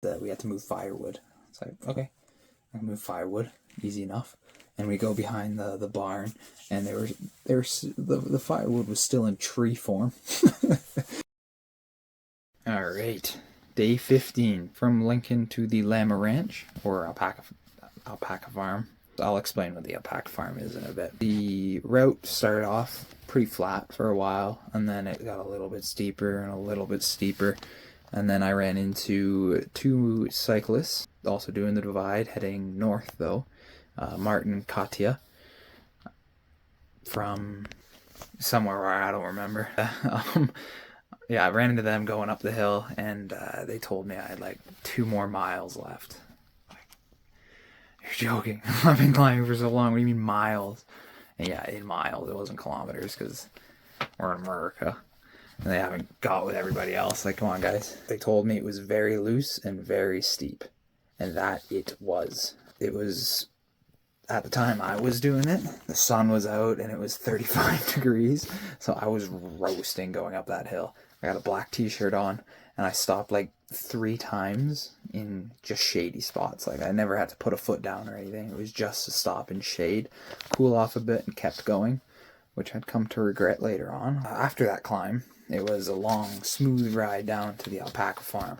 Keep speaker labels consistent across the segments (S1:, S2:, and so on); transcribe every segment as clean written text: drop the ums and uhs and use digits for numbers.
S1: that we had to move firewood. It's like, okay, I can move firewood, easy enough. And we go behind the barn, and the firewood was still in tree form. All right, day 15 from Lincoln to the Llama Ranch, or Alpaca Farm. I'll explain what the Alpaca Farm is in a bit. The route started off pretty flat for a while, and then it got a little bit steeper and a little bit steeper. And then I ran into two cyclists, also doing the divide, heading north though. Martin and Katya, from somewhere where I don't remember. Yeah, I ran into them going up the hill, and they told me I had like 2 more miles left. You're joking. I've been climbing for so long. What do you mean miles? And yeah, in miles. It wasn't kilometers, because we're in America. And they haven't got with everybody else. Like, come on, guys. They told me it was very loose and very steep. And that it was. It was, at the time I was doing it, the sun was out and it was 35 degrees. So I was roasting going up that hill. I got a black t-shirt on, and I stopped like 3 times in just shady spots. Like, I never had to put a foot down or anything. It was just to stop in shade, cool off a bit, and kept going, which I'd come to regret later on. After that climb, it was a long, smooth ride down to the Alpaca Farm.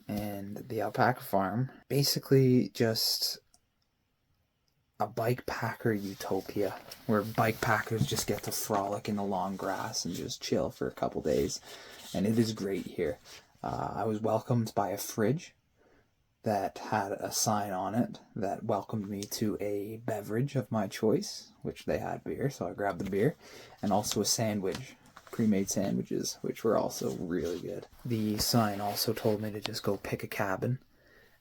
S1: And the Alpaca Farm, basically just a bike packer utopia, where bike packers just get to frolic in the long grass and just chill for a couple days. And it is great here. I was welcomed by a fridge that had a sign on it that welcomed me to a beverage of my choice, which they had beer, so I grabbed the beer, and also a sandwich, pre-made sandwiches, which were also really good. The sign also told me to just go pick a cabin,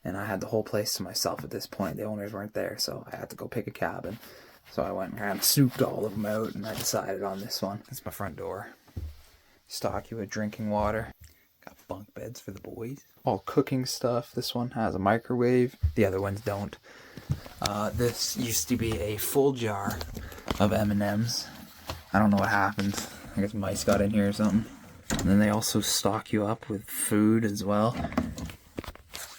S1: and I had the whole place to myself at this point. The owners weren't there, so I had to go pick a cabin. So I went and kind of snooped all of them out, and I decided on this one. That's my front door. Stock you with drinking water. Got bunk beds for the boys. All cooking stuff. This one has a microwave. The other ones don't. This used to be a full jar of M&Ms. I don't know what happened. I guess mice got in here or something. And then they also stock you up with food as well.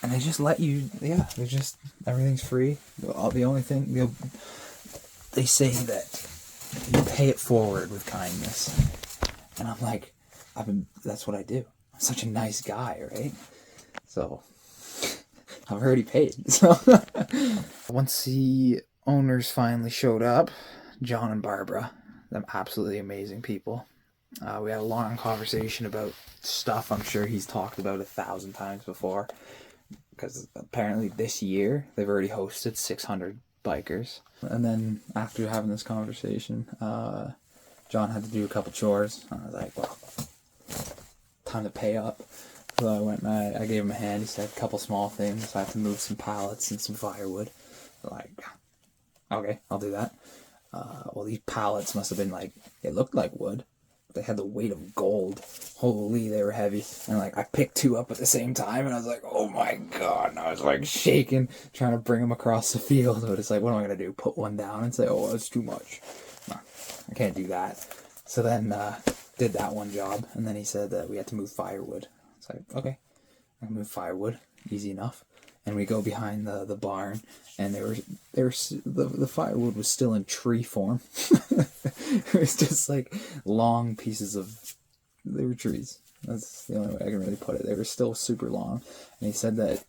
S1: And they just let you, yeah, they're just, everything's free. The only thing, they say that you pay it forward with kindness. And I'm like, that's what I do. I'm such a nice guy, right? So, I've already paid. So, once the owners finally showed up, John and Barbara, them absolutely amazing people. We had a long conversation about stuff I'm sure he's talked about 1,000 times before. Because apparently this year, they've already hosted 600 bikers. And then after having this conversation, John had to do a couple chores. I was like, well, time to pay up. So I went and I gave him a hand. He said a couple small things. I have to move some pallets and some firewood. Like, okay, I'll do that. Well, these pallets must have been like, it looked like wood. They had the weight of gold. Holy, they were heavy. And like, I picked 2 up at the same time, and I was like, oh my god. And I was like shaking, trying to bring them across the field. But it's like, what am I going to do? Put one down and say, oh, that's too much. No, I can't do that. So then, did that one job. And then he said that we had to move firewood. It's like, okay, I can move firewood, easy enough. And we go behind the barn, and the firewood was still in tree form. It was just like long pieces of, they were trees. That's the only way I can really put it. They were still super long. And he said that,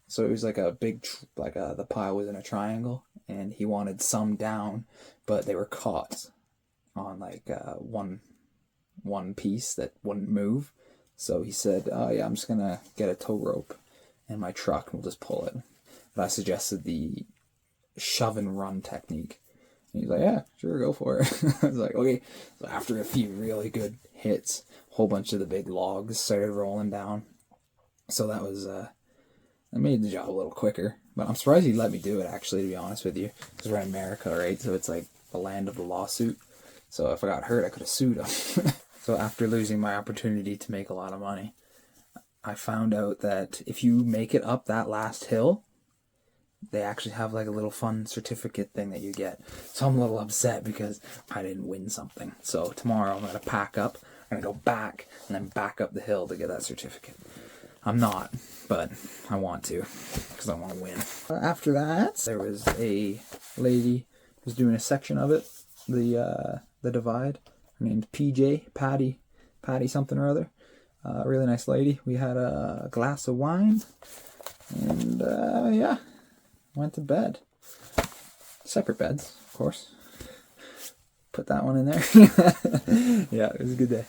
S1: so it was like a big, the pile was in a triangle, and he wanted some down, but they were caught on like one piece that wouldn't move. So he said, oh yeah, I'm just gonna get a tow rope in my truck and we'll just pull it. But I suggested the shove and run technique. And he's like, yeah, sure, go for it. I was like, okay. So after a few really good hits, a whole bunch of the big logs started rolling down. So that was, that made the job a little quicker. But I'm surprised he let me do it, actually, to be honest with you. Because we're in America, right? So it's like the land of the lawsuit. So if I got hurt, I could have sued him. So after losing my opportunity to make a lot of money, I found out that if you make it up that last hill, they actually have like a little fun certificate thing that you get. So I'm a little upset because I didn't win something. So tomorrow I'm going to pack up, I'm going to go back, and then back up the hill to get that certificate. I'm not, but I want to, because I want to win. After that, there was a lady who was doing a section of it, the divide. Her name's PJ, Patty something or other. Really nice lady. We had a glass of wine, and yeah, went to bed. Separate beds, of course. Put that one in there. Yeah, it was a good day.